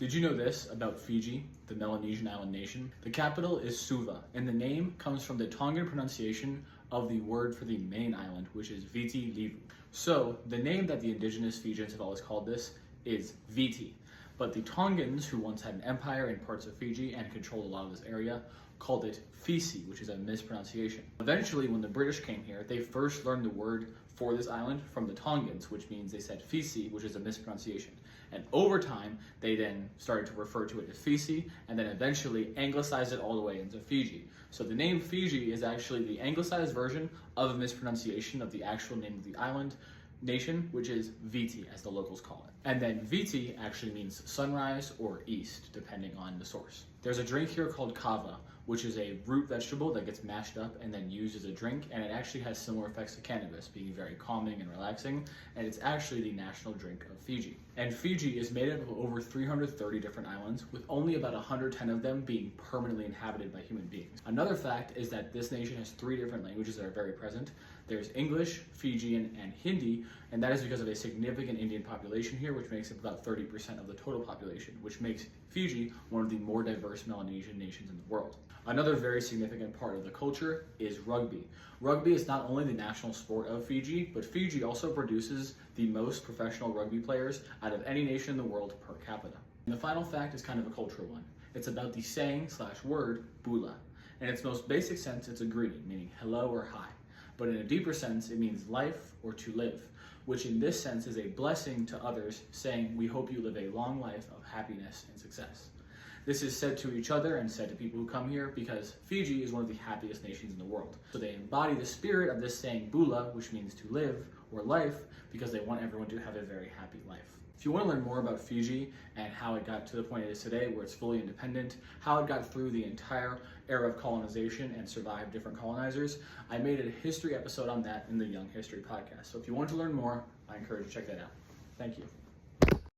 Did you know this about Fiji, the Melanesian island nation? The capital is Suva, and the name comes from the Tongan pronunciation of the word for the main island, which is Viti Levu. So, the name that the indigenous Fijians have always called this is Viti. But the Tongans, who once had an empire in parts of Fiji and controlled a lot of this area, called it Fiji, which is a mispronunciation. Eventually, when the British came here, they first learned the word for this island from the Tongans, which means they said Fiji, which is a mispronunciation. And over time, they then started to refer to it as Fiji, and then eventually anglicized it all the way into Fiji. So the name Fiji is actually the anglicized version of a mispronunciation of the actual name of the island nation, which is Viti, as the locals call it. And then Viti actually means sunrise or east, depending on the source. There's a drink here called kava, which is a root vegetable that gets mashed up and then used as a drink, and it actually has similar effects to cannabis, being very calming and relaxing, and it's actually the national drink of Fiji. And Fiji is made up of over 330 different islands, with only about 110 of them being permanently inhabited by human beings. Another fact is that this nation has 3 different languages that are very present. There's English, Fijian, and Hindi, and that is because of a significant Indian population here, which makes up about 30% of the total population, which makes Fiji one of the more diverse Melanesian nations in the world. Another very significant part of the culture is rugby. Rugby is not only the national sport of Fiji, but Fiji also produces the most professional rugby players out of any nation in the world per capita. And the final fact is kind of a cultural one. It's about the saying/word bula. In its most basic sense, it's a greeting, meaning hello or hi. But in a deeper sense, it means life or to live, which in this sense is a blessing to others, saying, we hope you live a long life of happiness and success. This is said to each other and said to people who come here because Fiji is one of the happiest nations in the world. So they embody the spirit of this saying bula, which means to live or life, because they want everyone to have a very happy life. If you want to learn more about Fiji and how it got to the point it is today, where it's fully independent, how it got through the entire era of colonization and survived different colonizers, I made a history episode on that in the Young History podcast. So if you want to learn more, I encourage you to check that out. Thank you.